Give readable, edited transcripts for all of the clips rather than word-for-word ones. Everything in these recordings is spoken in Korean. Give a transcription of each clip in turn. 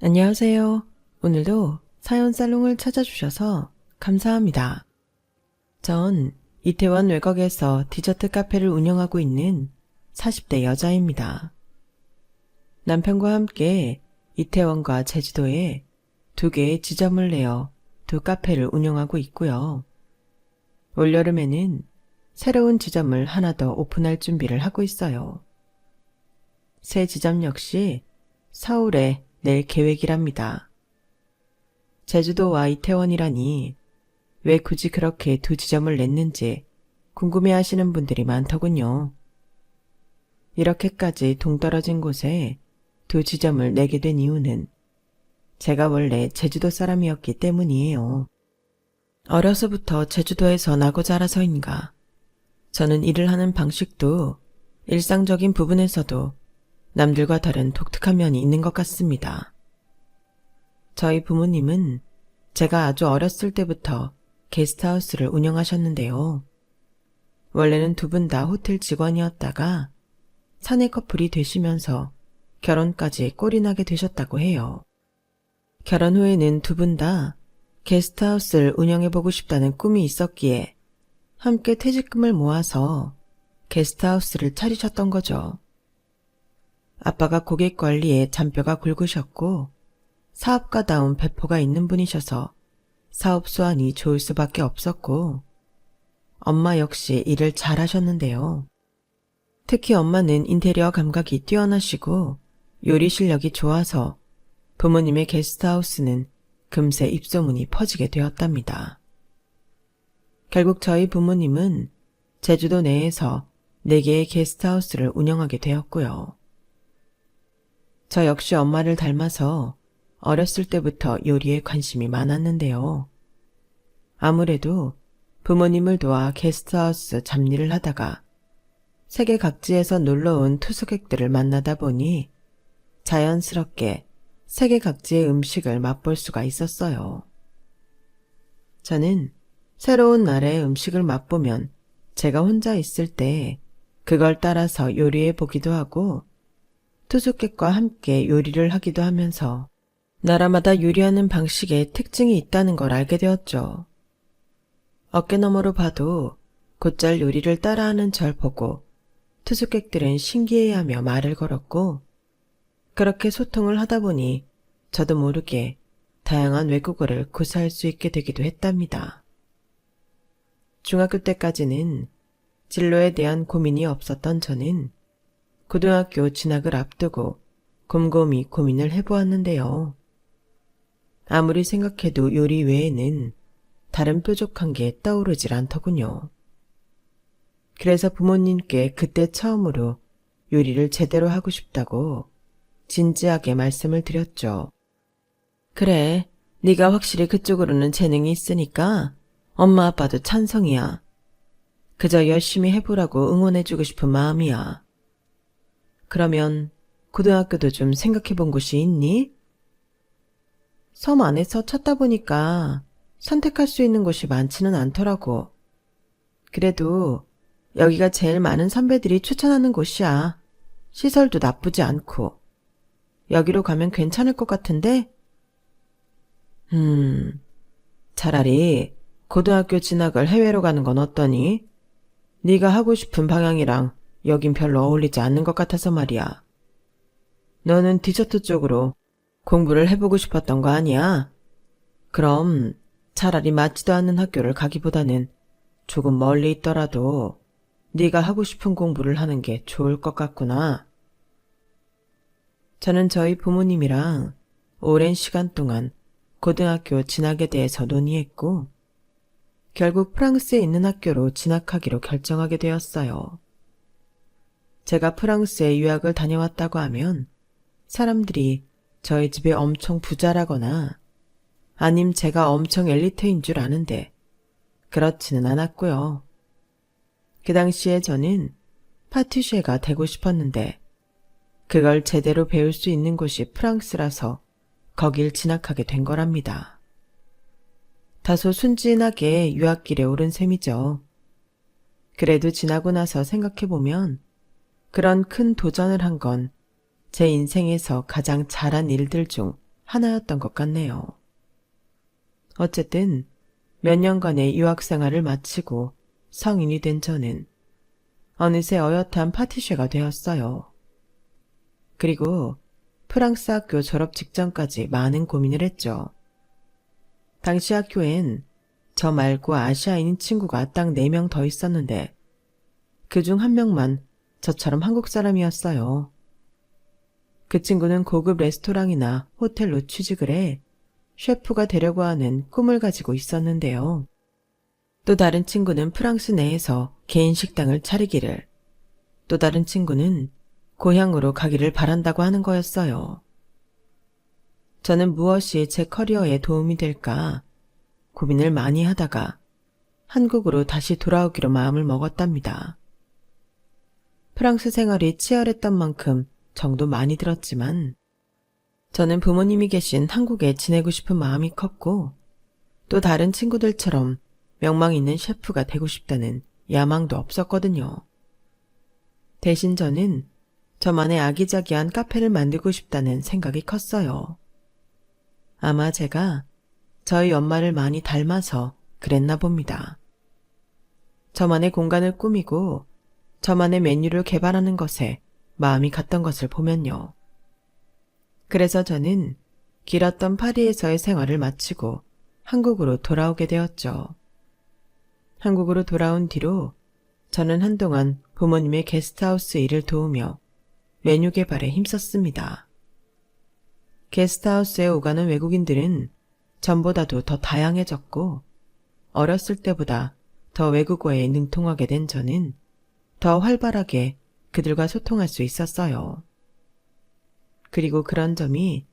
안녕하세요. 오늘도 사연 살롱을 찾아주셔서 감사합니다. 전 이태원 외곽에서 디저트 카페를 운영하고 있는 40대 여자입니다. 남편과 함께 이태원과 제주도에 두 개의 지점을 내어 두 카페를 운영하고 있고요. 올여름에는 새로운 지점을 하나 더 오픈할 준비를 하고 있어요. 새 지점 역시 서울에 낼 계획이랍니다. 제주도와 이태원이라니 왜 굳이 그렇게 두 지점을 냈는지 궁금해하시는 분들이 많더군요. 이렇게까지 동떨어진 곳에 두 지점을 내게 된 이유는 제가 원래 제주도 사람이었기 때문이에요. 어려서부터 제주도에서 나고 자라서인가 저는 일을 하는 방식도 일상적인 부분에서도 남들과 다른 독특한 면이 있는 것 같습니다. 저희 부모님은 제가 아주 어렸을 때부터 게스트하우스를 운영하셨는데요. 원래는 두 분 다 호텔 직원이었다가 사내 커플이 되시면서 결혼까지 꼴이 나게 되셨다고 해요. 결혼 후에는 두 분 다 게스트하우스를 운영해보고 싶다는 꿈이 있었기에 함께 퇴직금을 모아서 게스트하우스를 차리셨던 거죠. 아빠가 고객 관리에 잔뼈가 굵으셨고 사업가다운 배포가 있는 분이셔서 사업 수완이 좋을 수밖에 없었고 엄마 역시 일을 잘하셨는데요. 특히 엄마는 인테리어 감각이 뛰어나시고 요리 실력이 좋아서 부모님의 게스트하우스는 금세 입소문이 퍼지게 되었답니다. 결국 저희 부모님은 제주도 내에서 4개의 게스트하우스를 운영하게 되었고요. 저 역시 엄마를 닮아서 어렸을 때부터 요리에 관심이 많았는데요. 아무래도 부모님을 도와 게스트하우스 잡일을 하다가 세계 각지에서 놀러온 투숙객들을 만나다 보니 자연스럽게 세계 각지의 음식을 맛볼 수가 있었어요. 저는 새로운 나라의 음식을 맛보면 제가 혼자 있을 때 그걸 따라서 요리해 보기도 하고 투숙객과 함께 요리를 하기도 하면서 나라마다 요리하는 방식에 특징이 있다는 걸 알게 되었죠. 어깨너머로 봐도 곧잘 요리를 따라하는 절 보고 투숙객들은 신기해하며 말을 걸었고 그렇게 소통을 하다 보니 저도 모르게 다양한 외국어를 구사할 수 있게 되기도 했답니다. 중학교 때까지는 진로에 대한 고민이 없었던 저는 고등학교 진학을 앞두고 곰곰이 고민을 해보았는데요. 아무리 생각해도 요리 외에는 다른 뾰족한 게 떠오르질 않더군요. 그래서 부모님께 그때 처음으로 요리를 제대로 하고 싶다고 진지하게 말씀을 드렸죠. 그래, 네가 확실히 그쪽으로는 재능이 있으니까 엄마 아빠도 찬성이야. 그저 열심히 해보라고 응원해주고 싶은 마음이야. 그러면 고등학교도 좀 생각해본 곳이 있니? 섬 안에서 찾다 보니까 선택할 수 있는 곳이 많지는 않더라고. 그래도 여기가 제일 많은 선배들이 추천하는 곳이야. 시설도 나쁘지 않고. 여기로 가면 괜찮을 것 같은데? 차라리 고등학교 진학을 해외로 가는 건 어떠니? 네가 하고 싶은 방향이랑 여긴 별로 어울리지 않는 것 같아서 말이야. 너는 디저트 쪽으로 공부를 해보고 싶었던 거 아니야? 그럼 차라리 맞지도 않는 학교를 가기보다는 조금 멀리 있더라도 네가 하고 싶은 공부를 하는 게 좋을 것 같구나. 저는 저희 부모님이랑 오랜 시간 동안 고등학교 진학에 대해서 논의했고 결국 프랑스에 있는 학교로 진학하기로 결정하게 되었어요. 제가 프랑스에 유학을 다녀왔다고 하면 사람들이 저희 집이 엄청 부자라거나 아님 제가 엄청 엘리트인 줄 아는데 그렇지는 않았고요. 그 당시에 저는 파티쉐가 되고 싶었는데 그걸 제대로 배울 수 있는 곳이 프랑스라서 거길 진학하게 된 거랍니다. 다소 순진하게 유학길에 오른 셈이죠. 그래도 지나고 나서 생각해보면 그런 큰 도전을 한 건 제 인생에서 가장 잘한 일들 중 하나였던 것 같네요. 어쨌든 몇 년간의 유학 생활을 마치고 성인이 된 저는 어느새 어엿한 파티쉐가 되었어요. 그리고 프랑스 학교 졸업 직전까지 많은 고민을 했죠. 당시 학교엔 저 말고 아시아인인 친구가 딱 4명 더 있었는데 그중 한 명만 저처럼 한국 사람이었어요. 그 친구는 고급 레스토랑이나 호텔로 취직을 해 셰프가 되려고 하는 꿈을 가지고 있었는데요. 또 다른 친구는 프랑스 내에서 개인 식당을 차리기를, 또 다른 친구는 고향으로 가기를 바란다고 하는 거였어요. 저는 무엇이 제 커리어에 도움이 될까 고민을 많이 하다가 한국으로 다시 돌아오기로 마음을 먹었답니다. 프랑스 생활이 치열했던 만큼 정도 많이 들었지만 저는 부모님이 계신 한국에 지내고 싶은 마음이 컸고 또 다른 친구들처럼 명망 있는 셰프가 되고 싶다는 야망도 없었거든요. 대신 저는 저만의 아기자기한 카페를 만들고 싶다는 생각이 컸어요. 아마 제가 저희 엄마를 많이 닮아서 그랬나 봅니다. 저만의 공간을 꾸미고 저만의 메뉴를 개발하는 것에 마음이 갔던 것을 보면요. 그래서 저는 길었던 파리에서의 생활을 마치고 한국으로 돌아오게 되었죠. 한국으로 돌아온 뒤로 저는 한동안 부모님의 게스트하우스 일을 도우며 메뉴 개발에 힘썼습니다. 게스트하우스에 오가는 외국인들은 전보다도 더 다양해졌고 어렸을 때보다 더 외국어에 능통하게 된 저는 더 활발하게 그들과 소통할 수 있었어요. 그리고 그런 점이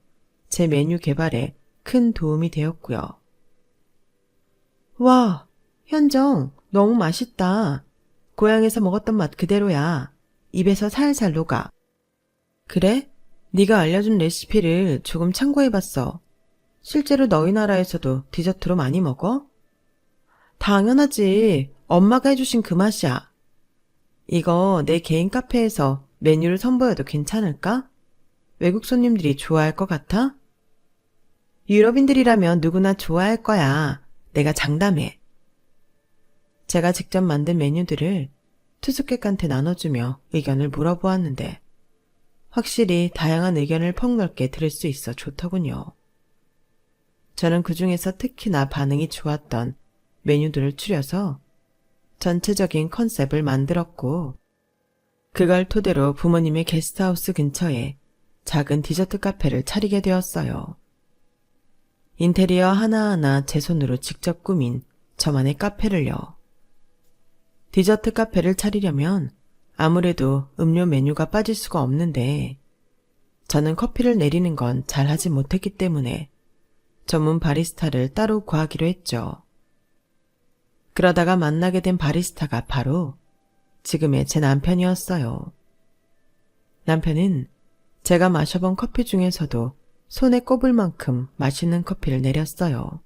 제 메뉴 개발에 큰 도움이 되었고요. 와, 현정, 너무 맛있다. 고향에서 먹었던 맛 그대로야. 입에서 살살 녹아. 그래? 네가 알려준 레시피를 조금 참고해봤어. 실제로 너희 나라에서도 디저트로 많이 먹어? 당연하지. 엄마가 해주신 그 맛이야. 이거 내 개인 카페에서 메뉴를 선보여도 괜찮을까? 외국 손님들이 좋아할 것 같아? 유럽인들이라면 누구나 좋아할 거야. 내가 장담해. 제가 직접 만든 메뉴들을 투숙객한테 나눠주며 의견을 물어보았는데 확실히 다양한 의견을 폭넓게 들을 수 있어 좋더군요. 저는 그 중에서 특히나 반응이 좋았던 메뉴들을 추려서 전체적인 컨셉을 만들었고 그걸 토대로 부모님의 게스트하우스 근처에 작은 디저트 카페를 차리게 되었어요. 인테리어 하나하나 제 손으로 직접 꾸민 저만의 카페를요. 디저트 카페를 차리려면 아무래도 음료 메뉴가 빠질 수가 없는데 저는 커피를 내리는 건 잘하지 못했기 때문에 전문 바리스타를 따로 구하기로 했죠. 그러다가 만나게 된 바리스타가 바로 지금의 제 남편이었어요. 남편은 제가 마셔본 커피 중에서도 손에 꼽을 만큼 맛있는 커피를 내렸어요.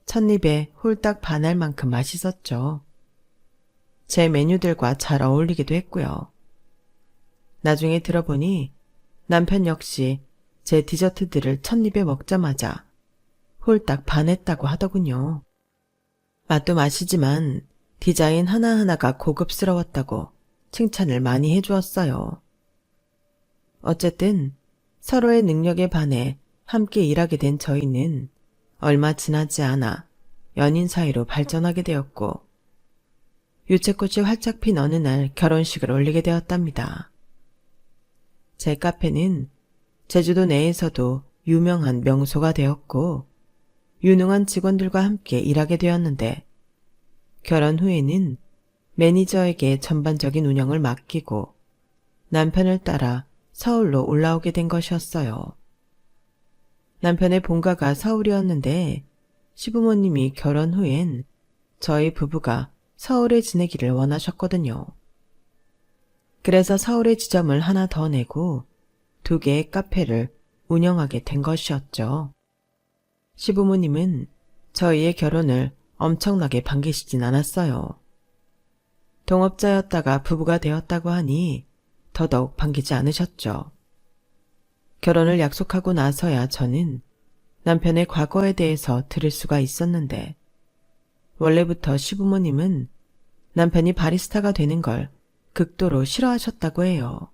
첫입에 홀딱 반할 만큼 맛있었죠. 제 메뉴들과 잘 어울리기도 했고요. 나중에 들어보니 남편 역시 제 디저트들을 첫입에 먹자마자 홀딱 반했다고 하더군요. 맛도 맛이지만 디자인 하나하나가 고급스러웠다고 칭찬을 많이 해주었어요. 어쨌든 서로의 능력에 반해 함께 일하게 된 저희는 얼마 지나지 않아 연인 사이로 발전하게 되었고 유채꽃이 활짝 핀 어느 날 결혼식을 올리게 되었답니다. 제 카페는 제주도 내에서도 유명한 명소가 되었고 유능한 직원들과 함께 일하게 되었는데 결혼 후에는 매니저에게 전반적인 운영을 맡기고 남편을 따라 서울로 올라오게 된 것이었어요. 남편의 본가가 서울이었는데 시부모님이 결혼 후엔 저희 부부가 서울에 지내기를 원하셨거든요. 그래서 서울에 지점을 하나 더 내고 2개의 카페를 운영하게 된 것이었죠. 시부모님은 저희의 결혼을 엄청나게 반기시진 않았어요. 동업자였다가 부부가 되었다고 하니 더더욱 반기지 않으셨죠. 결혼을 약속하고 나서야 저는 남편의 과거에 대해서 들을 수가 있었는데 원래부터 시부모님은 남편이 바리스타가 되는 걸 극도로 싫어하셨다고 해요.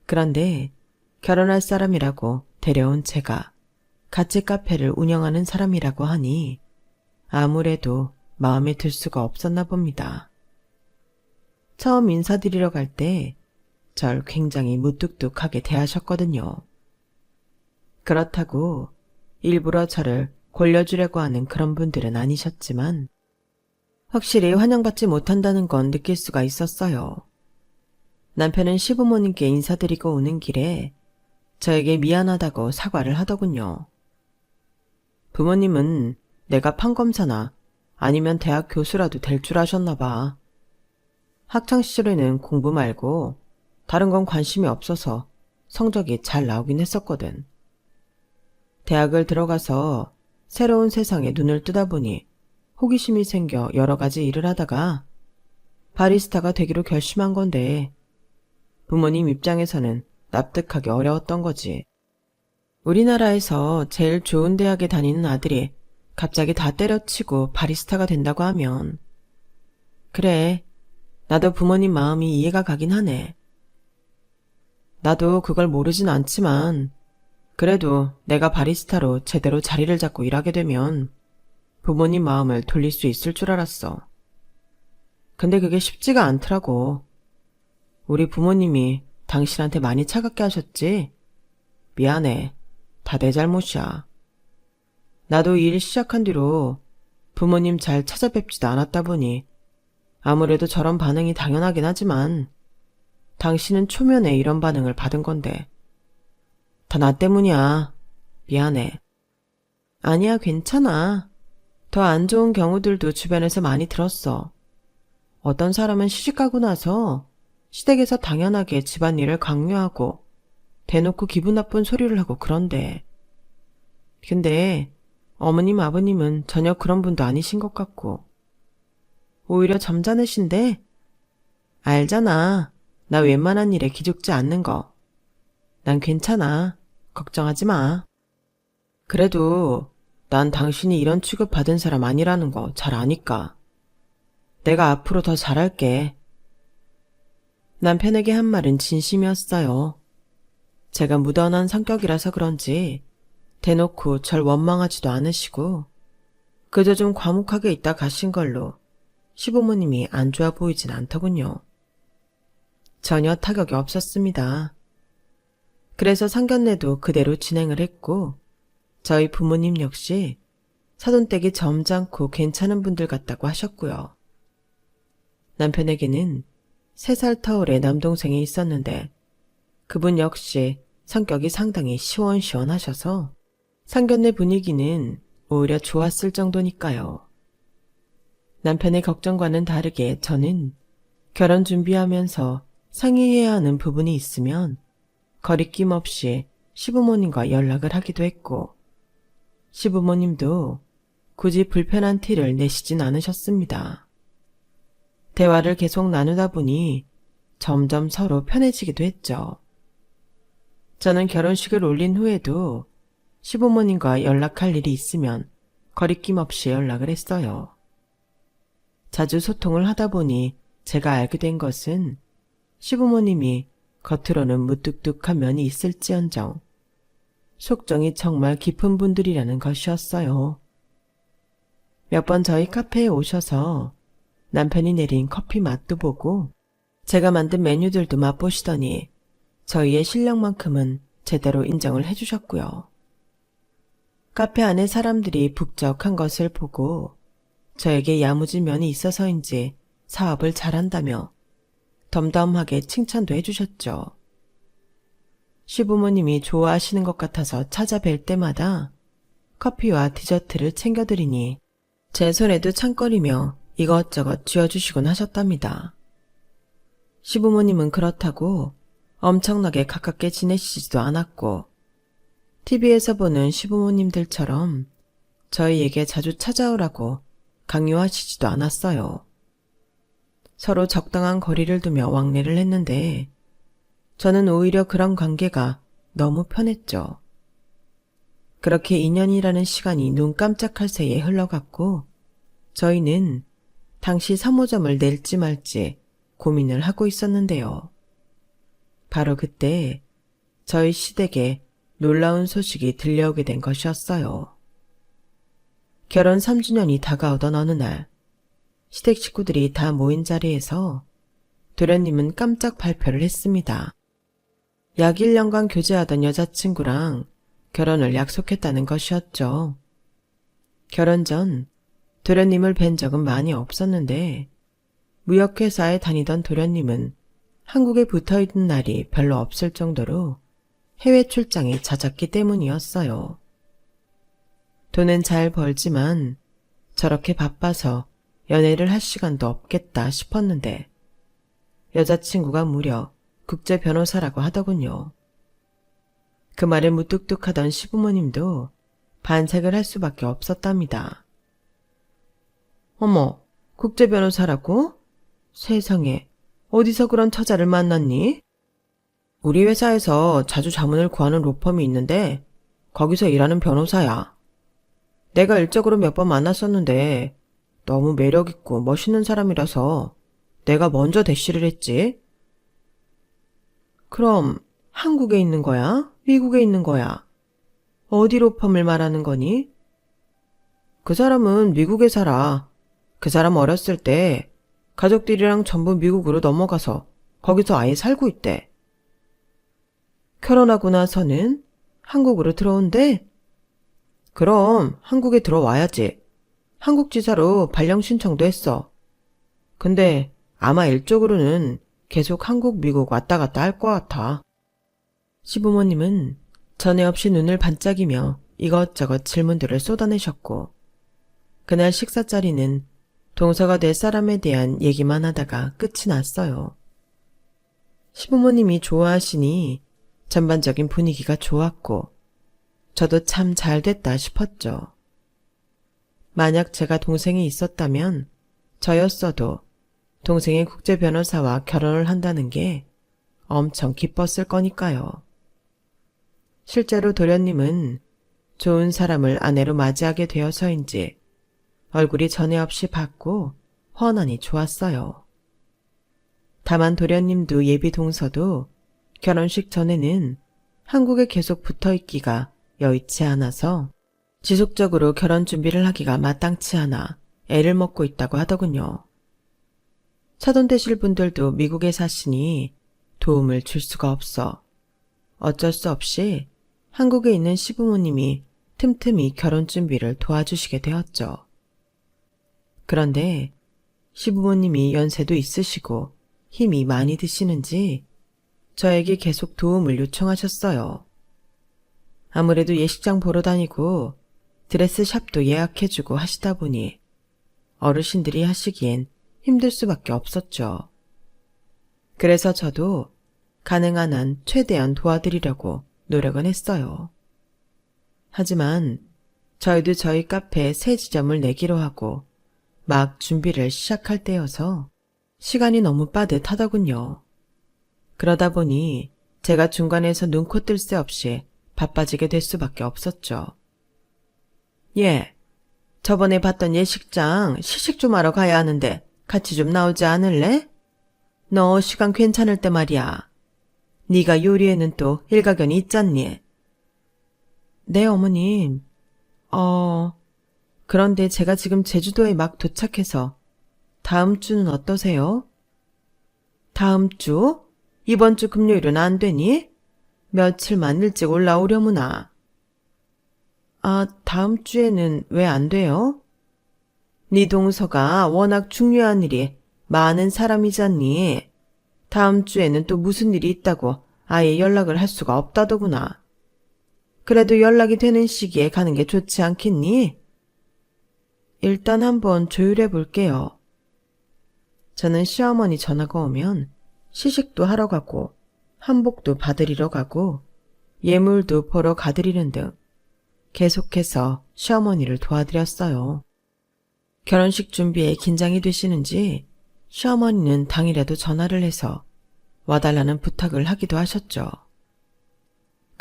그런데 결혼할 사람이라고 데려온 제가 같이 카페를 운영하는 사람이라고 하니 아무래도 마음에 들 수가 없었나 봅니다. 처음 인사드리러 갈 때 절 굉장히 무뚝뚝하게 대하셨거든요. 그렇다고 일부러 저를 골려주려고 하는 그런 분들은 아니셨지만 확실히 환영받지 못한다는 건 느낄 수가 있었어요. 남편은 시부모님께 인사드리고 오는 길에 저에게 미안하다고 사과를 하더군요. 부모님은 내가 판검사나 아니면 대학 교수라도 될 줄 아셨나 봐. 학창시절에는 공부 말고 다른 건 관심이 없어서 성적이 잘 나오긴 했었거든. 대학을 들어가서 새로운 세상에 눈을 뜨다 보니 호기심이 생겨 여러 가지 일을 하다가 바리스타가 되기로 결심한 건데 부모님 입장에서는 납득하기 어려웠던 거지. 우리나라에서 제일 좋은 대학에 다니는 아들이 갑자기 다 때려치고 바리스타가 된다고 하면 그래, 나도 부모님 마음이 이해가 가긴 하네. 나도 그걸 모르진 않지만 그래도 내가 바리스타로 제대로 자리를 잡고 일하게 되면 부모님 마음을 돌릴 수 있을 줄 알았어. 근데 그게 쉽지가 않더라고. 우리 부모님이 당신한테 많이 차갑게 하셨지? 미안해. 다 내 잘못이야. 나도 일 시작한 뒤로 부모님 잘 찾아뵙지도 않았다 보니 아무래도 저런 반응이 당연하긴 하지만 당신은 초면에 이런 반응을 받은 건데 다 나 때문이야. 미안해. 아니야, 괜찮아. 더 안 좋은 경우들도 주변에서 많이 들었어. 어떤 사람은 시집가고 나서 시댁에서 당연하게 집안일을 강요하고 대놓고 기분 나쁜 소리를 하고 그런데. 근데 어머님 아버님은 전혀 그런 분도 아니신 것 같고 오히려 점잖으신데 알잖아. 나 웬만한 일에 기죽지 않는 거. 난 괜찮아. 걱정하지 마. 그래도 난 당신이 이런 취급 받은 사람 아니라는 거 잘 아니까. 내가 앞으로 더 잘할게. 남편에게 한 말은 진심이었어요. 제가 무던한 성격이라서 그런지 대놓고 절 원망하지도 않으시고 그저 좀 과묵하게 있다 가신 걸로 시부모님이 안 좋아 보이진 않더군요. 전혀 타격이 없었습니다. 그래서 상견례도 그대로 진행을 했고 저희 부모님 역시 사돈댁이 점잖고 괜찮은 분들 같다고 하셨고요. 남편에게는 3살 터울의 남동생이 있었는데 그분 역시 성격이 상당히 시원시원하셔서 상견례 분위기는 오히려 좋았을 정도니까요. 남편의 걱정과는 다르게 저는 결혼 준비하면서 상의해야 하는 부분이 있으면 거리낌 없이 시부모님과 연락을 하기도 했고 시부모님도 굳이 불편한 티를 내시진 않으셨습니다. 대화를 계속 나누다 보니 점점 서로 편해지기도 했죠. 저는 결혼식을 올린 후에도 시부모님과 연락할 일이 있으면 거리낌 없이 연락을 했어요. 자주 소통을 하다 보니 제가 알게 된 것은 시부모님이 겉으로는 무뚝뚝한 면이 있을지언정 속정이 정말 깊은 분들이라는 것이었어요. 몇 번 저희 카페에 오셔서 남편이 내린 커피 맛도 보고 제가 만든 메뉴들도 맛보시더니 저희의 실력만큼은 제대로 인정을 해주셨고요. 카페 안에 사람들이 북적한 것을 보고 저에게 야무진 면이 있어서인지 사업을 잘한다며 덤덤하게 칭찬도 해주셨죠. 시부모님이 좋아하시는 것 같아서 찾아뵐 때마다 커피와 디저트를 챙겨드리니 제 손에도 창거리며 이것저것 쥐어주시곤 하셨답니다. 시부모님은 그렇다고 엄청나게 가깝게 지내시지도 않았고 TV에서 보는 시부모님들처럼 저희에게 자주 찾아오라고 강요하시지도 않았어요. 서로 적당한 거리를 두며 왕래를 했는데 저는 오히려 그런 관계가 너무 편했죠. 그렇게 2년이라는 시간이 눈 깜짝할 새에 흘러갔고 저희는 당시 3호점을 낼지 말지 고민을 하고 있었는데요. 바로 그때 저희 시댁에 놀라운 소식이 들려오게 된 것이었어요. 결혼 3주년이 다가오던 어느 날 시댁 식구들이 다 모인 자리에서 도련님은 깜짝 발표를 했습니다. 약 1년간 교제하던 여자친구랑 결혼을 약속했다는 것이었죠. 결혼 전 도련님을 뵌 적은 많이 없었는데 무역회사에 다니던 도련님은 한국에 붙어있는 날이 별로 없을 정도로 해외 출장이 잦았기 때문이었어요. 돈은 잘 벌지만 저렇게 바빠서 연애를 할 시간도 없겠다 싶었는데 여자친구가 무려 국제 변호사라고 하더군요. 그 말에 무뚝뚝하던 시부모님도 반색을 할 수밖에 없었답니다. 어머, 국제 변호사라고? 세상에, 어디서 그런 처자를 만났니? 우리 회사에서 자주 자문을 구하는 로펌이 있는데 거기서 일하는 변호사야. 내가 일적으로 몇 번 만났었는데 너무 매력있고 멋있는 사람이라서 내가 먼저 대시를 했지. 그럼 한국에 있는 거야? 미국에 있는 거야? 어디 로펌을 말하는 거니? 그 사람은 미국에 살아. 그 사람 어렸을 때 가족들이랑 전부 미국으로 넘어가서 거기서 아예 살고 있대. 결혼하고 나서는 한국으로 들어온대? 그럼 한국에 들어와야지. 한국 지사로 발령 신청도 했어. 근데 아마 일적으로는 계속 한국, 미국 왔다 갔다 할 것 같아. 시부모님은 전에 없이 눈을 반짝이며 이것저것 질문들을 쏟아내셨고 그날 식사 자리는 동서가 될 사람에 대한 얘기만 하다가 끝이 났어요. 시부모님이 좋아하시니 전반적인 분위기가 좋았고 저도 참 잘됐다 싶었죠. 만약 제가 동생이 있었다면 저였어도 동생의 국제 변호사와 결혼을 한다는 게 엄청 기뻤을 거니까요. 실제로 도련님은 좋은 사람을 아내로 맞이하게 되어서인지 얼굴이 전에 없이 밝고 훤하니 좋았어요. 다만 도련님도 예비 동서도 결혼식 전에는 한국에 계속 붙어있기가 여의치 않아서 지속적으로 결혼 준비를 하기가 마땅치 않아 애를 먹고 있다고 하더군요. 사돈 되실 분들도 미국에 사시니 도움을 줄 수가 없어 어쩔 수 없이 한국에 있는 시부모님이 틈틈이 결혼 준비를 도와주시게 되었죠. 그런데 시부모님이 연세도 있으시고 힘이 많이 드시는지 저에게 계속 도움을 요청하셨어요. 아무래도 예식장 보러 다니고 드레스 샵도 예약해주고 하시다 보니 어르신들이 하시기엔 힘들 수밖에 없었죠. 그래서 저도 가능한 한 최대한 도와드리려고 노력은 했어요. 하지만 저희도 저희 카페에 새 지점을 내기로 하고 막 준비를 시작할 때여서 시간이 너무 빠듯하더군요. 그러다 보니 제가 중간에서 눈코 뜰 새 없이 바빠지게 될 수밖에 없었죠. 예, 저번에 봤던 예식장 시식 좀 하러 가야 하는데 같이 좀 나오지 않을래? 너 시간 괜찮을 때 말이야. 네가 요리에는 또 일가견이 있잖니. 네, 어머님. 그런데 제가 지금 제주도에 막 도착해서 다음 주는 어떠세요? 다음 주? 이번 주 금요일은 안 되니? 며칠만 일찍 올라오려무나. 아, 다음 주에는 왜 안 돼요? 네 동서가 워낙 중요한 일이 많은 사람이잖니. 다음 주에는 또 무슨 일이 있다고 아예 연락을 할 수가 없다더구나. 그래도 연락이 되는 시기에 가는 게 좋지 않겠니? 일단 한번 조율해 볼게요. 저는 시어머니 전화가 오면 시식도 하러 가고 한복도 받으리러 가고 예물도 보러 가드리는 등 계속해서 시어머니를 도와드렸어요. 결혼식 준비에 긴장이 되시는지 시어머니는 당일에도 전화를 해서 와달라는 부탁을 하기도 하셨죠.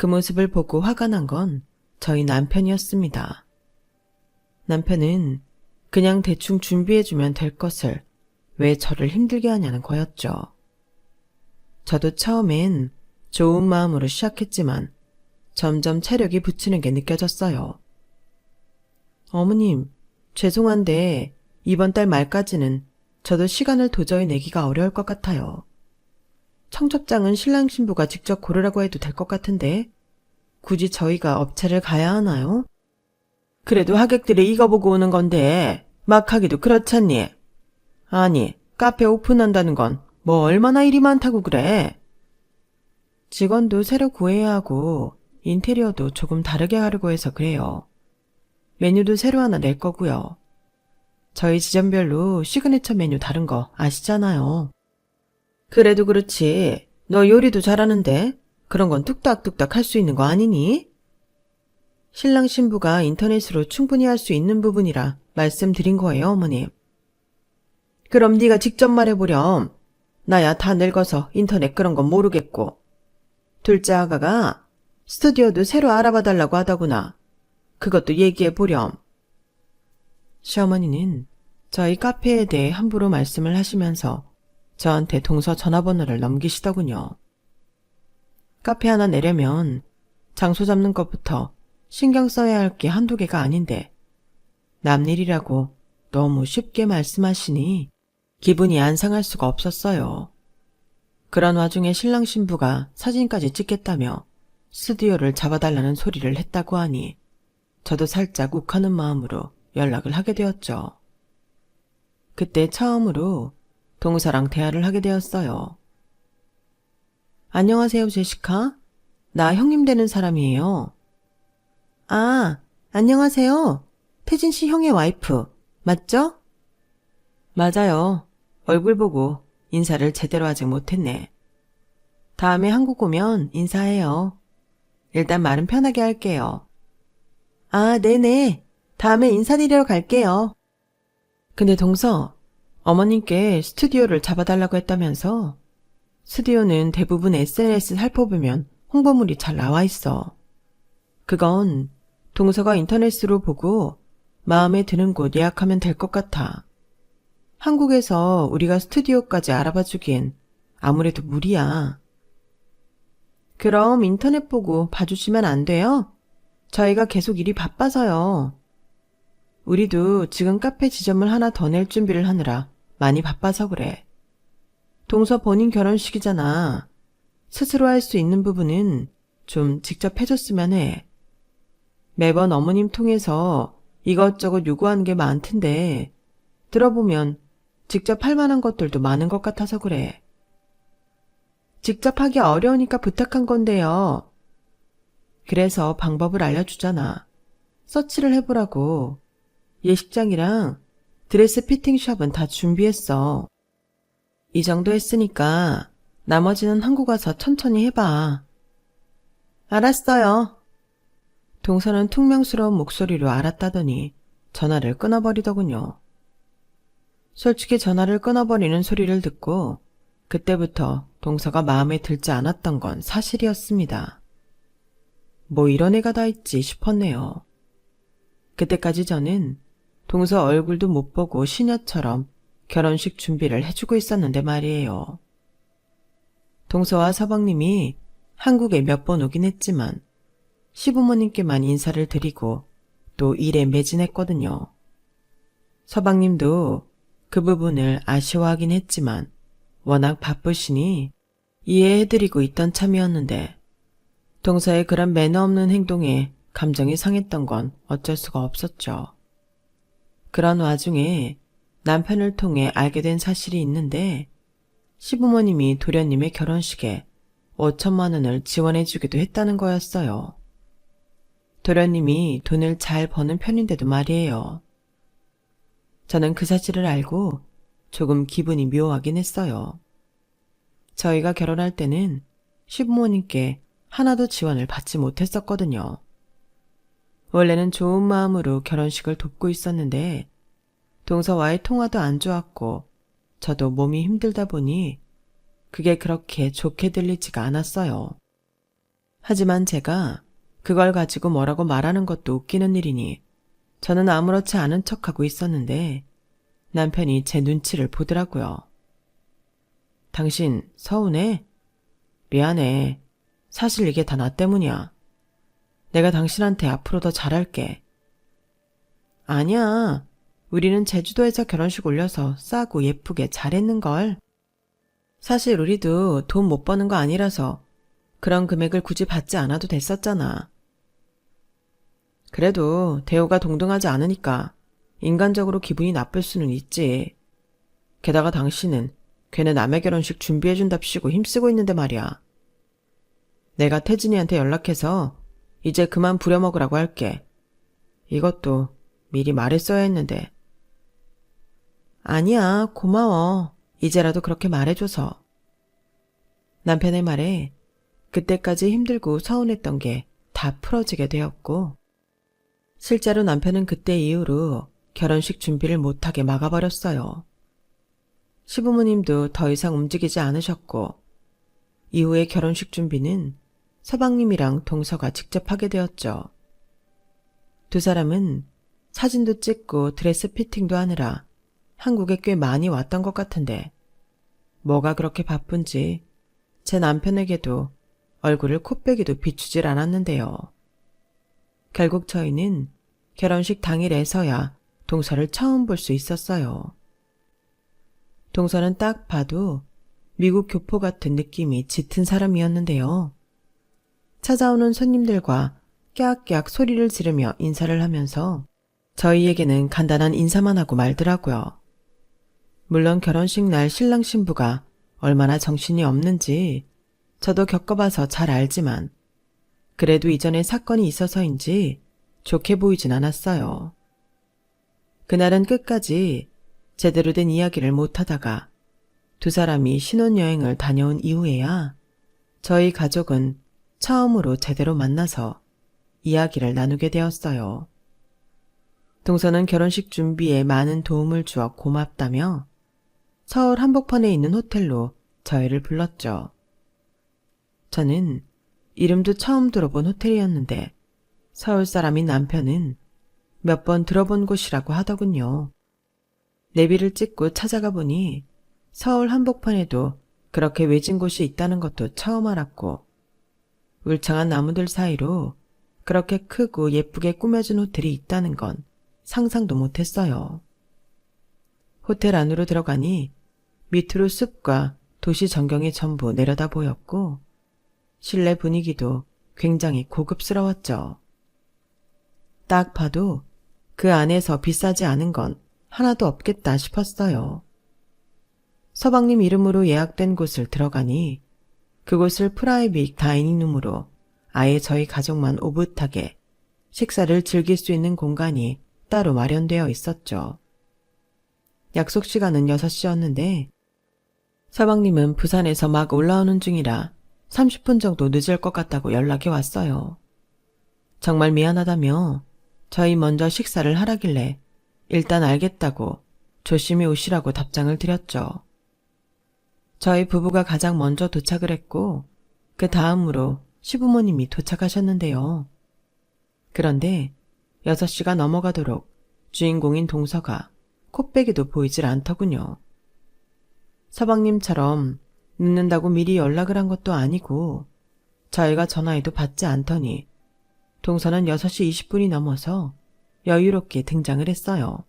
그 모습을 보고 화가 난 건 저희 남편이었습니다. 남편은 그냥 대충 준비해주면 될 것을 왜 저를 힘들게 하냐는 거였죠. 저도 처음엔 좋은 마음으로 시작했지만 점점 체력이 붙이는 게 느껴졌어요. 어머님, 죄송한데 이번 달 말까지는 저도 시간을 도저히 내기가 어려울 것 같아요. 청첩장은 신랑 신부가 직접 고르라고 해도 될 것 같은데 굳이 저희가 업체를 가야 하나요? 그래도 하객들이 이거 보고 오는 건데 막 하기도 그렇잖니. 아니, 카페 오픈한다는 건 뭐 얼마나 일이 많다고 그래. 직원도 새로 구해야 하고 인테리어도 조금 다르게 하려고 해서 그래요. 메뉴도 새로 하나 낼 거고요. 저희 지점별로 시그니처 메뉴 다른 거 아시잖아요. 그래도 그렇지. 너 요리도 잘하는데 그런 건 뚝딱뚝딱 할 수 있는 거 아니니? 신랑 신부가 인터넷으로 충분히 할 수 있는 부분이라 말씀드린 거예요, 어머님. 그럼 네가 직접 말해보렴. 나야 다 늙어서 인터넷 그런 건 모르겠고. 둘째 아가가 스튜디오도 새로 알아봐달라고 하더구나. 그것도 얘기해보렴. 시어머니는 저희 카페에 대해 함부로 말씀을 하시면서 저한테 동서 전화번호를 넘기시더군요. 카페 하나 내려면 장소 잡는 것부터 신경 써야 할 게 한두 개가 아닌데 남일이라고 너무 쉽게 말씀하시니 기분이 안 상할 수가 없었어요. 그런 와중에 신랑 신부가 사진까지 찍겠다며 스튜디오를 잡아달라는 소리를 했다고 하니 저도 살짝 욱하는 마음으로 연락을 하게 되었죠. 그때 처음으로 동서랑 대화를 하게 되었어요. 안녕하세요, 제시카. 나 형님 되는 사람이에요. 아, 안녕하세요. 태진 씨 형의 와이프, 맞죠? 맞아요. 얼굴 보고 인사를 제대로 아직 못했네. 다음에 한국 오면 인사해요. 일단 말은 편하게 할게요. 아, 네네. 다음에 인사드리러 갈게요. 근데 동서, 어머님께 스튜디오를 잡아달라고 했다면서? 스튜디오는 대부분 SNS 살펴보면 홍보물이 잘 나와 있어. 그건 동서가 인터넷으로 보고 마음에 드는 곳 예약하면 될 것 같아. 한국에서 우리가 스튜디오까지 알아봐주기엔 아무래도 무리야. 그럼 인터넷 보고 봐주시면 안 돼요? 저희가 계속 일이 바빠서요. 우리도 지금 카페 지점을 하나 더 낼 준비를 하느라 많이 바빠서 그래. 동서 본인 결혼식이잖아. 스스로 할 수 있는 부분은 좀 직접 해줬으면 해. 매번 어머님 통해서 이것저것 요구하는 게 많던데 들어보면 직접 할 만한 것들도 많은 것 같아서 그래. 직접 하기 어려우니까 부탁한 건데요. 그래서 방법을 알려주잖아. 서치를 해보라고. 예식장이랑 드레스 피팅샵은 다 준비했어. 이 정도 했으니까 나머지는 한국 와서 천천히 해봐. 알았어요. 동서는 퉁명스러운 목소리로 알았다더니 전화를 끊어버리더군요. 솔직히 전화를 끊어버리는 소리를 듣고 그때부터 동서가 마음에 들지 않았던 건 사실이었습니다. 뭐 이런 애가 다 있지 싶었네요. 그때까지 저는 동서 얼굴도 못 보고 시녀처럼 결혼식 준비를 해주고 있었는데 말이에요. 동서와 서방님이 한국에 몇 번 오긴 했지만 시부모님께만 인사를 드리고 또 일에 매진했거든요. 서방님도 그 부분을 아쉬워하긴 했지만 워낙 바쁘시니 이해해드리고 있던 참이었는데 동서의 그런 매너 없는 행동에 감정이 상했던 건 어쩔 수가 없었죠. 그런 와중에 남편을 통해 알게 된 사실이 있는데 시부모님이 도련님의 결혼식에 5천만 원을 지원해주기도 했다는 거였어요. 도련님이 돈을 잘 버는 편인데도 말이에요. 저는 그 사실을 알고 조금 기분이 묘하긴 했어요. 저희가 결혼할 때는 시부모님께 하나도 지원을 받지 못했었거든요. 원래는 좋은 마음으로 결혼식을 돕고 있었는데 동서와의 통화도 안 좋았고 저도 몸이 힘들다 보니 그게 그렇게 좋게 들리지가 않았어요. 하지만 제가 그걸 가지고 뭐라고 말하는 것도 웃기는 일이니 저는 아무렇지 않은 척하고 있었는데 남편이 제 눈치를 보더라고요. 당신 서운해? 미안해. 사실 이게 다 나 때문이야. 내가 당신한테 앞으로 더 잘할게. 아니야. 우리는 제주도에서 결혼식 올려서 싸고 예쁘게 잘했는걸. 사실 우리도 돈 못 버는 거 아니라서 그런 금액을 굳이 받지 않아도 됐었잖아. 그래도 대우가 동등하지 않으니까 인간적으로 기분이 나쁠 수는 있지. 게다가 당신은 걔네 남의 결혼식 준비해준답시고 힘쓰고 있는데 말이야. 내가 태진이한테 연락해서 이제 그만 부려먹으라고 할게. 이것도 미리 말했어야 했는데. 아니야, 고마워. 이제라도 그렇게 말해줘서. 남편의 말에 그때까지 힘들고 서운했던 게 다 풀어지게 되었고, 실제로 남편은 그때 이후로 결혼식 준비를 못하게 막아버렸어요. 시부모님도 더 이상 움직이지 않으셨고, 이후에 결혼식 준비는 서방님이랑 동서가 직접 하게 되었죠. 두 사람은 사진도 찍고 드레스 피팅도 하느라 한국에 꽤 많이 왔던 것 같은데 뭐가 그렇게 바쁜지 제 남편에게도 얼굴을 코빼기도 비추질 않았는데요. 결국 저희는 결혼식 당일에서야 동서를 처음 볼 수 있었어요. 동서는 딱 봐도 미국 교포 같은 느낌이 짙은 사람이었는데요. 찾아오는 손님들과 깨악깨악 소리를 지르며 인사를 하면서 저희에게는 간단한 인사만 하고 말더라고요. 물론 결혼식 날 신랑 신부가 얼마나 정신이 없는지 저도 겪어봐서 잘 알지만 그래도 이전에 사건이 있어서인지 좋게 보이진 않았어요. 그날은 끝까지 제대로 된 이야기를 못하다가 두 사람이 신혼여행을 다녀온 이후에야 저희 가족은 처음으로 제대로 만나서 이야기를 나누게 되었어요. 동서는 결혼식 준비에 많은 도움을 주어 고맙다며 서울 한복판에 있는 호텔로 저희를 불렀죠. 저는 이름도 처음 들어본 호텔이었는데 서울 사람인 남편은 몇 번 들어본 곳이라고 하더군요. 내비를 찍고 찾아가 보니 서울 한복판에도 그렇게 외진 곳이 있다는 것도 처음 알았고 울창한 나무들 사이로 그렇게 크고 예쁘게 꾸며진 호텔이 있다는 건 상상도 못했어요. 호텔 안으로 들어가니 밑으로 숲과 도시 전경이 전부 내려다 보였고 실내 분위기도 굉장히 고급스러웠죠. 딱 봐도 그 안에서 비싸지 않은 건 하나도 없겠다 싶었어요. 서방님 이름으로 예약된 곳을 들어가니 그곳을 프라이빗 다이닝룸으로 아예 저희 가족만 오붓하게 식사를 즐길 수 있는 공간이 따로 마련되어 있었죠. 약속 시간은 6시였는데 서방님은 부산에서 막 올라오는 중이라 30분 정도 늦을 것 같다고 연락이 왔어요. 정말 미안하다며 저희 먼저 식사를 하라길래 일단 알겠다고 조심히 오시라고 답장을 드렸죠. 저희 부부가 가장 먼저 도착을 했고 그 다음으로 시부모님이 도착하셨는데요. 그런데 6시가 넘어가도록 주인공인 동서가 코빼기도 보이질 않더군요. 서방님처럼 늦는다고 미리 연락을 한 것도 아니고 저희가 전화해도 받지 않더니 동서는 6시 20분이 넘어서 여유롭게 등장을 했어요.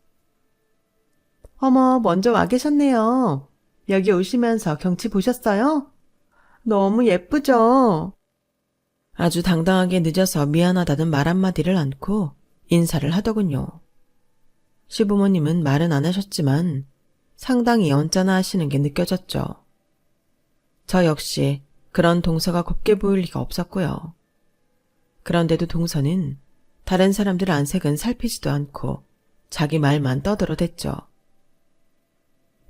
어머, 먼저 와 계셨네요. 여기 오시면서 경치 보셨어요? 너무 예쁘죠? 아주 당당하게 늦어서 미안하다는 말 한마디를 않고 인사를 하더군요. 시부모님은 말은 안 하셨지만 상당히 언짢아 하시는 게 느껴졌죠. 저 역시 그런 동서가 곱게 보일 리가 없었고요. 그런데도 동서는 다른 사람들 안색은 살피지도 않고 자기 말만 떠들어댔죠.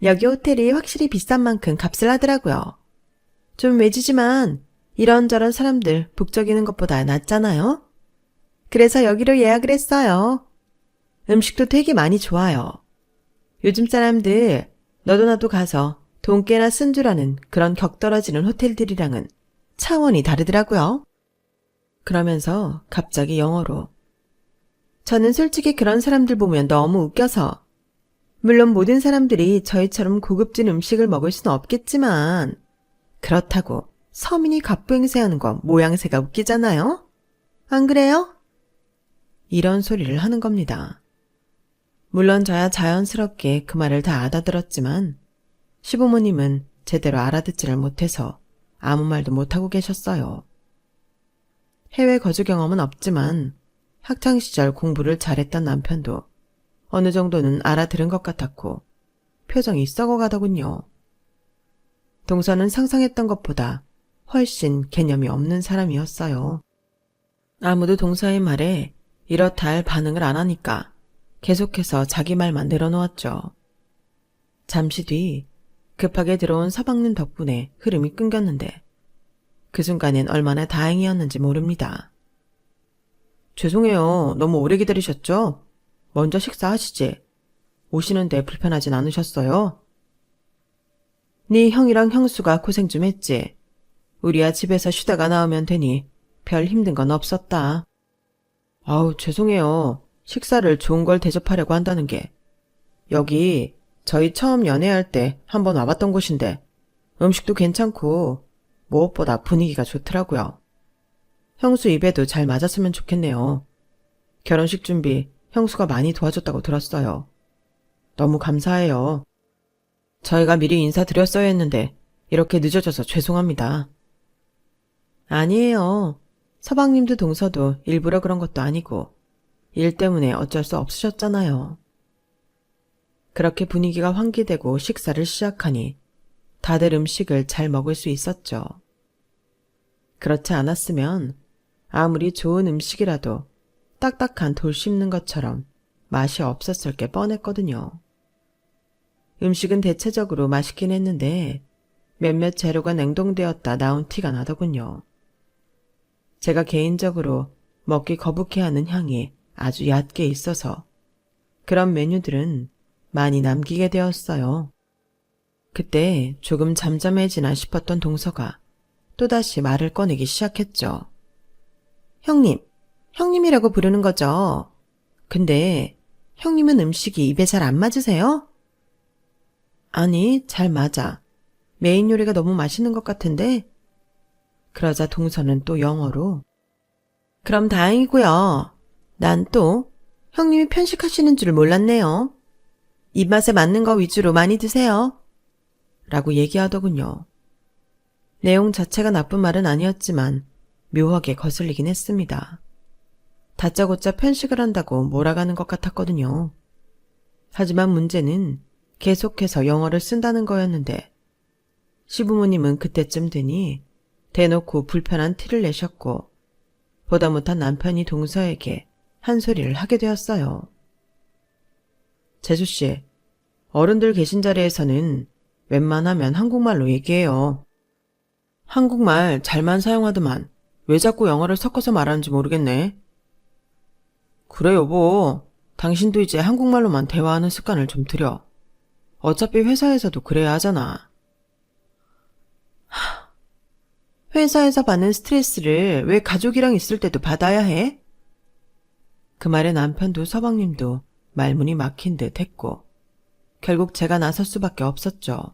여기 호텔이 확실히 비싼 만큼 값을 하더라고요. 좀 외지지만 이런저런 사람들 북적이는 것보다 낫잖아요. 그래서 여기로 예약을 했어요. 음식도 되게 많이 좋아요. 요즘 사람들 너도 나도 가서 돈 꽤나 쓴 줄 아는 그런 격떨어지는 호텔들이랑은 차원이 다르더라고요. 그러면서 갑자기 영어로 저는 솔직히 그런 사람들 보면 너무 웃겨서 물론 모든 사람들이 저희처럼 고급진 음식을 먹을 수는 없겠지만 그렇다고 서민이 갑부행세하는 건 모양새가 웃기잖아요? 안 그래요? 이런 소리를 하는 겁니다. 물론 저야 자연스럽게 그 말을 다 알아들었지만 시부모님은 제대로 알아듣지를 못해서 아무 말도 못하고 계셨어요. 해외 거주 경험은 없지만 학창시절 공부를 잘했던 남편도 어느 정도는 알아들은 것 같았고 표정이 썩어가더군요. 동서는 상상했던 것보다 훨씬 개념이 없는 사람이었어요. 아무도 동서의 말에 이렇다 할 반응을 안 하니까 계속해서 자기 말만 늘어놓았죠. 잠시 뒤 급하게 들어온 서방님 덕분에 흐름이 끊겼는데 그 순간엔 얼마나 다행이었는지 모릅니다. 죄송해요. 너무 오래 기다리셨죠? 먼저 식사하시지. 오시는데 불편하진 않으셨어요? 네 형이랑 형수가 고생 좀 했지. 우리야 집에서 쉬다가 나오면 되니 별 힘든 건 없었다. 아우 죄송해요. 식사를 좋은 걸 대접하려고 한다는 게. 여기 저희 처음 연애할 때 한번 와봤던 곳인데 음식도 괜찮고 무엇보다 분위기가 좋더라고요. 형수 입에도 잘 맞았으면 좋겠네요. 결혼식 준비 형수가 많이 도와줬다고 들었어요. 너무 감사해요. 저희가 미리 인사드렸어야 했는데 이렇게 늦어져서 죄송합니다. 아니에요. 서방님도 동서도 일부러 그런 것도 아니고 일 때문에 어쩔 수 없으셨잖아요. 그렇게 분위기가 환기되고 식사를 시작하니 다들 음식을 잘 먹을 수 있었죠. 그렇지 않았으면 아무리 좋은 음식이라도 딱딱한 돌 씹는 것처럼 맛이 없었을 게 뻔했거든요. 음식은 대체적으로 맛있긴 했는데 몇몇 재료가 냉동되었다 나온 티가 나더군요. 제가 개인적으로 먹기 거북해하는 향이 아주 얕게 있어서 그런 메뉴들은 많이 남기게 되었어요. 그때 조금 잠잠해지나 싶었던 동서가 또다시 말을 꺼내기 시작했죠. 형님, 형님이라고 부르는 거죠. 근데 형님은 음식이 입에 잘 안 맞으세요? 아니, 잘 맞아. 메인 요리가 너무 맛있는 것 같은데? 그러자 동서는 또 영어로 그럼 다행이고요. 난 또 형님이 편식하시는 줄 몰랐네요. 입맛에 맞는 거 위주로 많이 드세요. 라고 얘기하더군요. 내용 자체가 나쁜 말은 아니었지만 묘하게 거슬리긴 했습니다. 다짜고짜 편식을 한다고 몰아가는 것 같았거든요. 하지만 문제는 계속해서 영어를 쓴다는 거였는데 시부모님은 그때쯤 되니 대놓고 불편한 티를 내셨고 보다 못한 남편이 동서에게 한 소리를 하게 되었어요. 재수씨, 어른들 계신 자리에서는 웬만하면 한국말로 얘기해요. 한국말 잘만 사용하더만 왜 자꾸 영어를 섞어서 말하는지 모르겠네. 그래 여보, 당신도 이제 한국말로만 대화하는 습관을 좀 들여. 어차피 회사에서도 그래야 하잖아. 회사에서 받는 스트레스를 왜 가족이랑 있을 때도 받아야 해? 그 말에 남편도 서방님도 말문이 막힌 듯 했고 결국 제가 나설 수밖에 없었죠.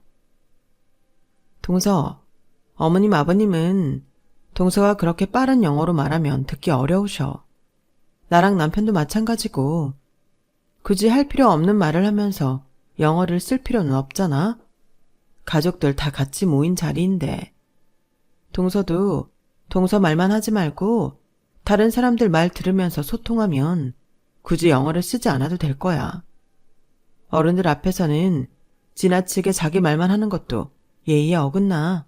동서, 어머님 아버님은 동서가 그렇게 빠른 영어로 말하면 듣기 어려우셔. 나랑 남편도 마찬가지고 굳이 할 필요 없는 말을 하면서 영어를 쓸 필요는 없잖아. 가족들 다 같이 모인 자리인데. 동서도 동서 말만 하지 말고 다른 사람들 말 들으면서 소통하면 굳이 영어를 쓰지 않아도 될 거야. 어른들 앞에서는 지나치게 자기 말만 하는 것도 예의에 어긋나.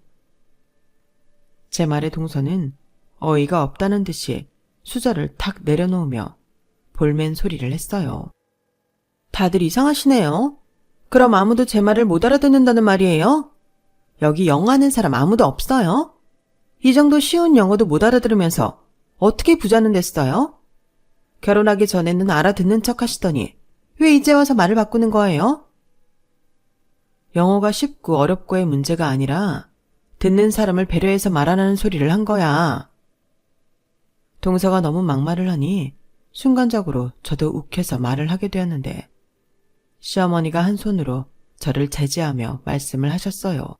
제 말에 동서는 어이가 없다는 듯이 수저를 탁 내려놓으며 볼멘 소리를 했어요. 다들 이상하시네요. 그럼 아무도 제 말을 못 알아듣는다는 말이에요? 여기 영어 하는 사람 아무도 없어요? 이 정도 쉬운 영어도 못 알아들으면서 어떻게 부자는 됐어요? 결혼하기 전에는 알아듣는 척 하시더니 왜 이제 와서 말을 바꾸는 거예요? 영어가 쉽고 어렵고의 문제가 아니라 듣는 사람을 배려해서 말 안 하는 소리를 한 거야. 동서가 너무 막말을 하니 순간적으로 저도 욱해서 말을 하게 되었는데 시어머니가 한 손으로 저를 제지하며 말씀을 하셨어요.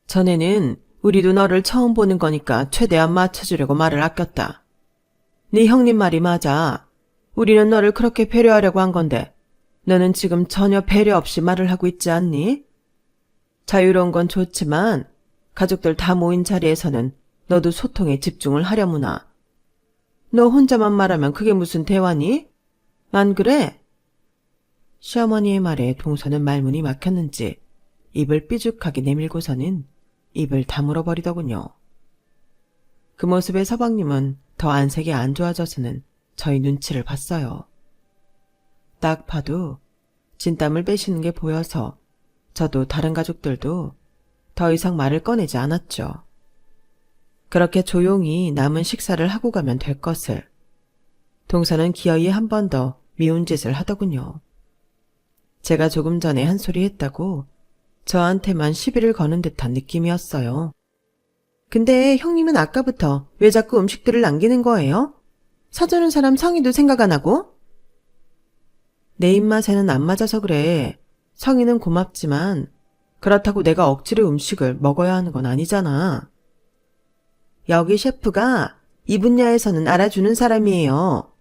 전에는 우리도 너를 처음 보는 거니까 최대한 맞춰주려고 말을 아꼈다. 네 형님 말이 맞아. 우리는 너를 그렇게 배려하려고 한 건데 너는 지금 전혀 배려 없이 말을 하고 있지 않니? 자유로운 건 좋지만 가족들 다 모인 자리에서는 너도 소통에 집중을 하려무나. 너 혼자만 말하면 그게 무슨 대화니? 안 그래? 시어머니의 말에 동서는 말문이 막혔는지 입을 삐죽하게 내밀고서는 입을 다물어 버리더군요. 그 모습에 서방님은 더 안색이 안 좋아져서는 저희 눈치를 봤어요. 딱 봐도 진땀을 빼시는 게 보여서 저도 다른 가족들도 더 이상 말을 꺼내지 않았죠. 그렇게 조용히 남은 식사를 하고 가면 될 것을. 동서는 기어이 한 번 더 미운 짓을 하더군요. 제가 조금 전에 한 소리 했다고 저한테만 시비를 거는 듯한 느낌이었어요. 근데 형님은 아까부터 왜 자꾸 음식들을 남기는 거예요? 사주는 사람 성의도 생각 안 하고? 내 입맛에는 안 맞아서 그래. 성의는 고맙지만 그렇다고 내가 억지로 음식을 먹어야 하는 건 아니잖아. 여기 셰프가 이 분야에서는 알아주는 사람이에요.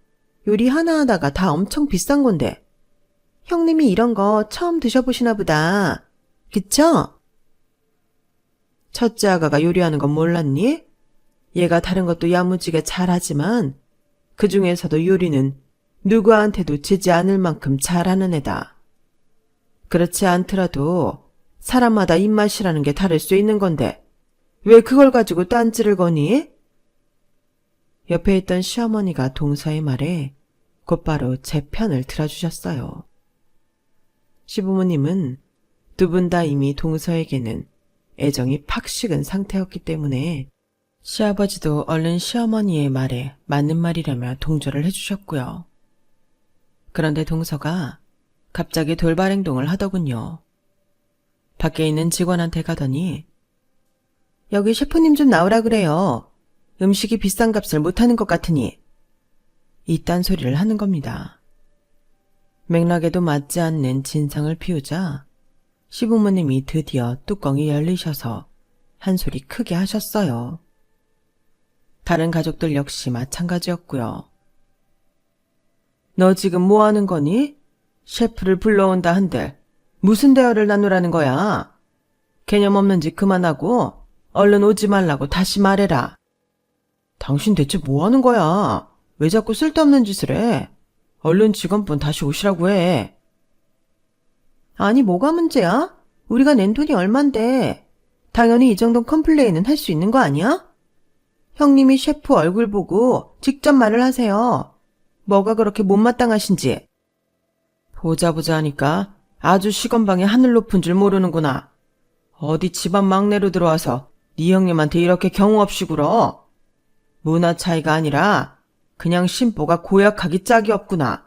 요리 하나하나가 다 엄청 비싼 건데. 형님이 이런 거 처음 드셔보시나 보다. 그쵸? 첫째 아가가 요리하는 건 몰랐니? 얘가 다른 것도 야무지게 잘하지만 그 중에서도 요리는 누구한테도 지지 않을 만큼 잘하는 애다. 그렇지 않더라도 사람마다 입맛이라는 게 다를 수 있는 건데 왜 그걸 가지고 딴지를 거니? 옆에 있던 시어머니가 동서의 말에 곧바로 제 편을 들어주셨어요. 시부모님은 두 분 다 이미 동서에게는 애정이 팍 식은 상태였기 때문에 시아버지도 얼른 시어머니의 말에 맞는 말이라며 동조를 해주셨고요. 그런데 동서가 갑자기 돌발 행동을 하더군요. 밖에 있는 직원한테 가더니 여기 셰프님 좀 나오라 그래요. 음식이 비싼 값을 못하는 것 같으니. 이딴 소리를 하는 겁니다. 맥락에도 맞지 않는 진상을 피우자 시부모님이 드디어 뚜껑이 열리셔서 한 소리 크게 하셨어요. 다른 가족들 역시 마찬가지였고요. 너 지금 뭐 하는 거니? 셰프를 불러온다 한들 무슨 대화를 나누라는 거야? 개념 없는 짓 그만하고 얼른 오지 말라고 다시 말해라. 당신 대체 뭐 하는 거야? 왜 자꾸 쓸데없는 짓을 해? 얼른 직원분 다시 오시라고 해. 아니 뭐가 문제야? 우리가 낸 돈이 얼만데. 당연히 이 정도 컴플레인은 할 수 있는 거 아니야? 형님이 셰프 얼굴 보고 직접 말을 하세요. 뭐가 그렇게 못마땅하신지. 보자 하니까 아주 시건방에 하늘 높은 줄 모르는구나. 어디 집안 막내로 들어와서 네 형님한테 이렇게 경우 없이 굴어. 문화 차이가 아니라 그냥 심보가 고약하기 짝이 없구나.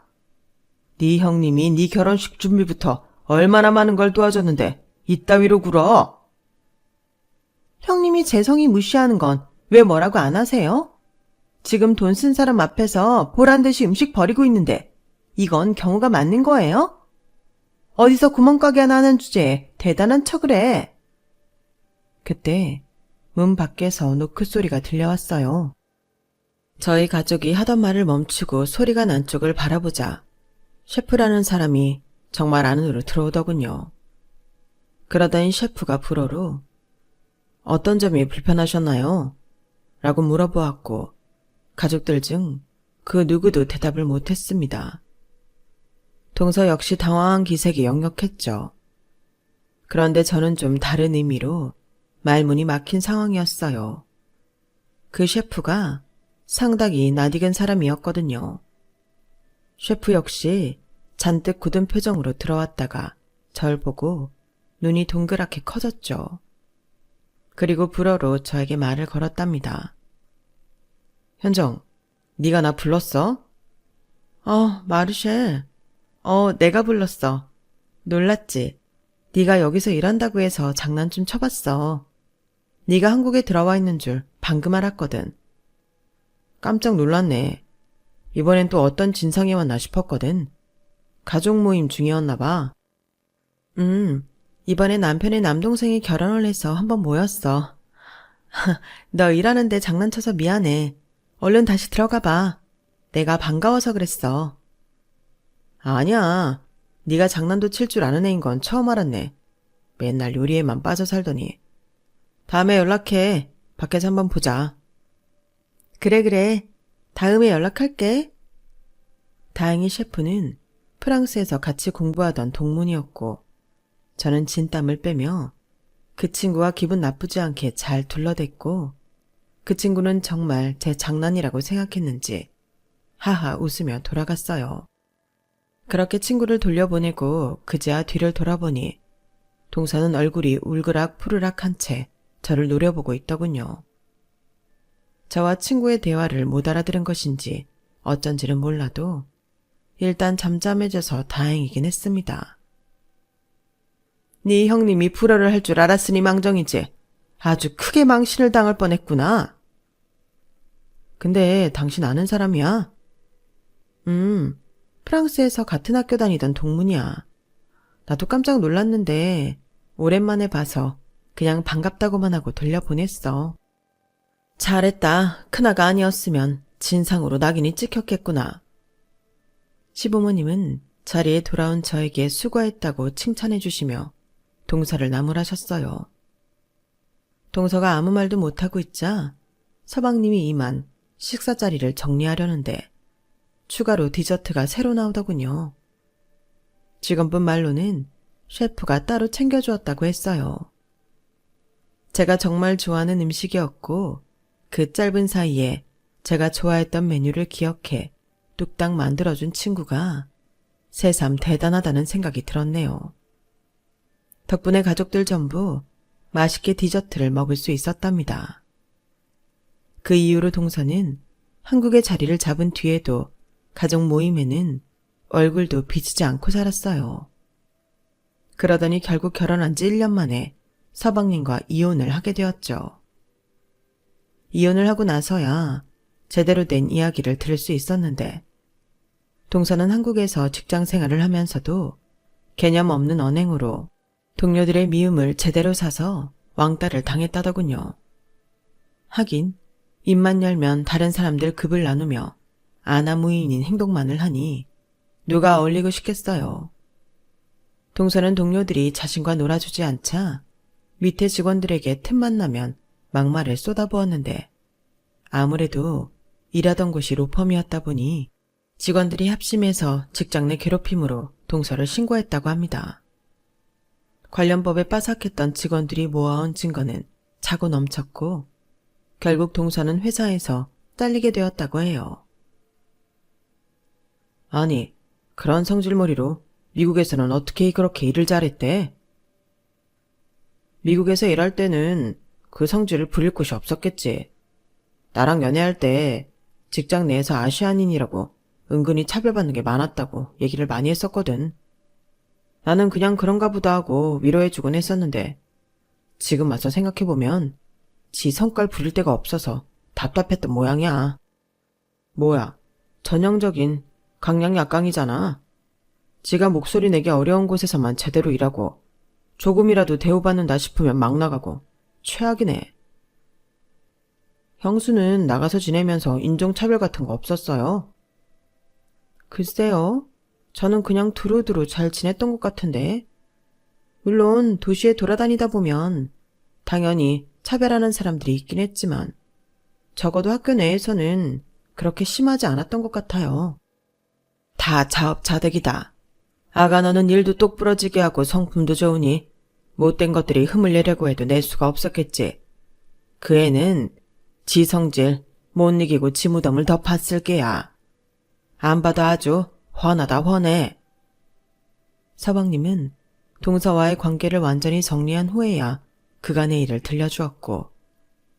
네 형님이 네 결혼식 준비부터 얼마나 많은 걸 도와줬는데 이따위로 굴어. 형님이 제 성의 무시하는 건 왜 뭐라고 안 하세요? 지금 돈 쓴 사람 앞에서 보란듯이 음식 버리고 있는데 이건 경우가 맞는 거예요? 어디서 구멍가게 하나 하는 주제에 대단한 척을 해. 그때 문 밖에서 노크 소리가 들려왔어요. 저희 가족이 하던 말을 멈추고 소리가 난 쪽을 바라보자 셰프라는 사람이 정말 안으로 들어오더군요. 그러더니 셰프가 불어로 어떤 점이 불편하셨나요? 라고 물어보았고 가족들 중 그 누구도 대답을 못했습니다. 동서 역시 당황한 기색이 역력했죠. 그런데 저는 좀 다른 의미로 말문이 막힌 상황이었어요. 그 셰프가 상당히 낯익은 사람이었거든요. 셰프 역시 잔뜩 굳은 표정으로 들어왔다가 절 보고 눈이 동그랗게 커졌죠. 그리고 불어로 저에게 말을 걸었답니다. 현정, 네가 나 불렀어? 마르쉘. 내가 불렀어. 놀랐지? 네가 여기서 일한다고 해서 장난 좀 쳐봤어. 네가 한국에 들어와 있는 줄 방금 알았거든. 깜짝 놀랐네. 이번엔 또 어떤 진상이 왔나 싶었거든. 가족 모임 중이었나 봐. 이번에 남편의 남동생이 결혼을 해서 한번 모였어. 너 일하는데 장난쳐서 미안해. 얼른 다시 들어가 봐. 내가 반가워서 그랬어. 아니야. 네가 장난도 칠 줄 아는 애인 건 처음 알았네. 맨날 요리에만 빠져 살더니. 다음에 연락해. 밖에서 한번 보자. 그래. 다음에 연락할게. 다행히 셰프는 프랑스에서 같이 공부하던 동문이었고 저는 진땀을 빼며 그 친구와 기분 나쁘지 않게 잘 둘러댔고 그 친구는 정말 제 장난이라고 생각했는지 하하 웃으며 돌아갔어요. 그렇게 친구를 돌려보내고 그제야 뒤를 돌아보니 동서는 얼굴이 울그락 푸르락 한 채 저를 노려보고 있더군요. 저와 친구의 대화를 못 알아들은 것인지 어쩐지는 몰라도 일단 잠잠해져서 다행이긴 했습니다. 네 형님이 불어를 할 줄 알았으니 망정이지. 아주 크게 망신을 당할 뻔했구나. 근데 당신 아는 사람이야? 프랑스에서 같은 학교 다니던 동문이야. 나도 깜짝 놀랐는데 오랜만에 봐서 그냥 반갑다고만 하고 돌려보냈어. 잘했다. 큰아가 아니었으면 진상으로 낙인이 찍혔겠구나. 시부모님은 자리에 돌아온 저에게 수고했다고 칭찬해 주시며 동서를 나무라셨어요. 동서가 아무 말도 못하고 있자 서방님이 이만 식사 자리를 정리하려는데 추가로 디저트가 새로 나오더군요. 직원분 말로는 셰프가 따로 챙겨주었다고 했어요. 제가 정말 좋아하는 음식이었고 그 짧은 사이에 제가 좋아했던 메뉴를 기억해 뚝딱 만들어준 친구가 새삼 대단하다는 생각이 들었네요. 덕분에 가족들 전부 맛있게 디저트를 먹을 수 있었답니다. 그 이후로 동서는 한국의 자리를 잡은 뒤에도 가족 모임에는 얼굴도 비치지 않고 살았어요. 그러더니 결국 결혼한 지 1년 만에 서방님과 이혼을 하게 되었죠. 이혼을 하고 나서야 제대로 된 이야기를 들을 수 있었는데 동서는 한국에서 직장 생활을 하면서도 개념 없는 언행으로 동료들의 미움을 제대로 사서 왕따를 당했다더군요. 하긴 입만 열면 다른 사람들 급을 나누며 아나무인인 행동만을 하니 누가 어울리고 싶겠어요. 동서는 동료들이 자신과 놀아주지 않자 밑에 직원들에게 틈만 나면 막말을 쏟아부었는데 아무래도 일하던 곳이 로펌이었다 보니 직원들이 합심해서 직장 내 괴롭힘으로 동서를 신고했다고 합니다. 관련 법에 빠삭했던 직원들이 모아온 증거는 차고 넘쳤고 결국 동서는 회사에서 잘리게 되었다고 해요. 아니, 그런 성질머리로 미국에서는 어떻게 그렇게 일을 잘했대? 미국에서 일할 때는 그 성질을 부릴 곳이 없었겠지. 나랑 연애할 때 직장 내에서 아시아인이라고 은근히 차별받는 게 많았다고 얘기를 많이 했었거든. 나는 그냥 그런가 보다 하고 위로해주곤 했었는데 지금 와서 생각해보면 지 성깔 부릴 데가 없어서 답답했던 모양이야. 뭐야, 전형적인 강약약강이잖아. 지가 목소리 내기 어려운 곳에서만 제대로 일하고 조금이라도 대우받는다 싶으면 막 나가고 최악이네. 형수는 나가서 지내면서 인종차별 같은 거 없었어요? 글쎄요. 저는 그냥 두루두루 잘 지냈던 것 같은데. 물론 도시에 돌아다니다 보면 당연히 차별하는 사람들이 있긴 했지만 적어도 학교 내에서는 그렇게 심하지 않았던 것 같아요. 다 자업자득이다. 아가 너는 일도 똑부러지게 하고 성품도 좋으니 못된 것들이 흠을 내려고 해도 낼 수가 없었겠지. 그 애는 지 성질 못 이기고 지 무덤을 더 팠을 게야. 안 봐도 아주 훤하다 훤해. 서방님은 동서와의 관계를 완전히 정리한 후에야 그간의 일을 들려주었고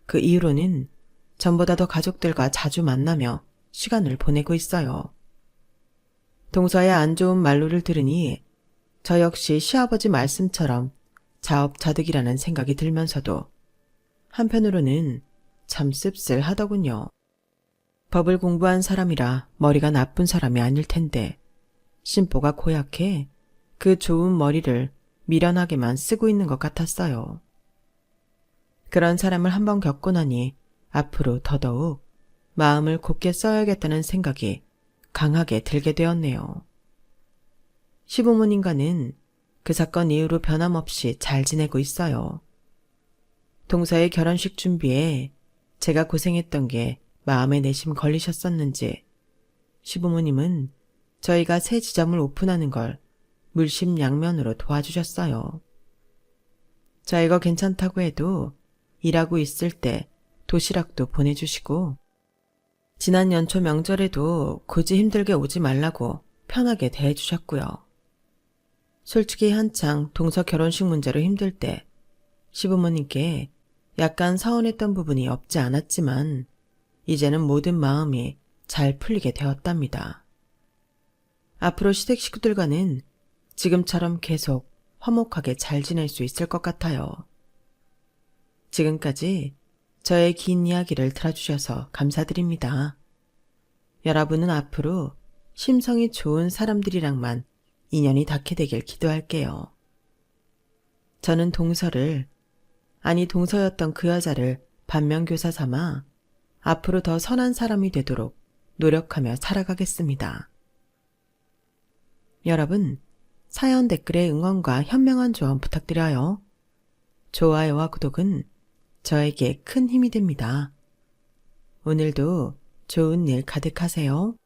그 이후로는 전보다 더 가족들과 자주 만나며 시간을 보내고 있어요. 동서의 안 좋은 말로를 들으니 저 역시 시아버지 말씀처럼 자업자득이라는 생각이 들면서도 한편으로는 참 씁쓸하더군요. 법을 공부한 사람이라 머리가 나쁜 사람이 아닐 텐데 심보가 고약해 그 좋은 머리를 미련하게만 쓰고 있는 것 같았어요. 그런 사람을 한번 겪고 나니 앞으로 더더욱 마음을 곧게 써야겠다는 생각이 강하게 들게 되었네요. 시부모님과는 그 사건 이후로 변함없이 잘 지내고 있어요. 동서의 결혼식 준비에 제가 고생했던 게 마음에 내심 걸리셨었는지 시부모님은 저희가 새 지점을 오픈하는 걸 물심양면으로 도와주셨어요. 저희가 괜찮다고 해도 일하고 있을 때 도시락도 보내주시고 지난 연초 명절에도 굳이 힘들게 오지 말라고 편하게 대해주셨고요. 솔직히 한창 동서 결혼식 문제로 힘들 때 시부모님께 약간 서운했던 부분이 없지 않았지만 이제는 모든 마음이 잘 풀리게 되었답니다. 앞으로 시댁 식구들과는 지금처럼 계속 화목하게 잘 지낼 수 있을 것 같아요. 지금까지 저의 긴 이야기를 들어주셔서 감사드립니다. 여러분은 앞으로 심성이 좋은 사람들이랑만 인연이 닿게 되길 기도할게요. 저는 동서였던 그 여자를 반면교사 삼아 앞으로 더 선한 사람이 되도록 노력하며 살아가겠습니다. 여러분, 사연 댓글에 응원과 현명한 조언 부탁드려요. 좋아요와 구독은 저에게 큰 힘이 됩니다. 오늘도 좋은 일 가득하세요.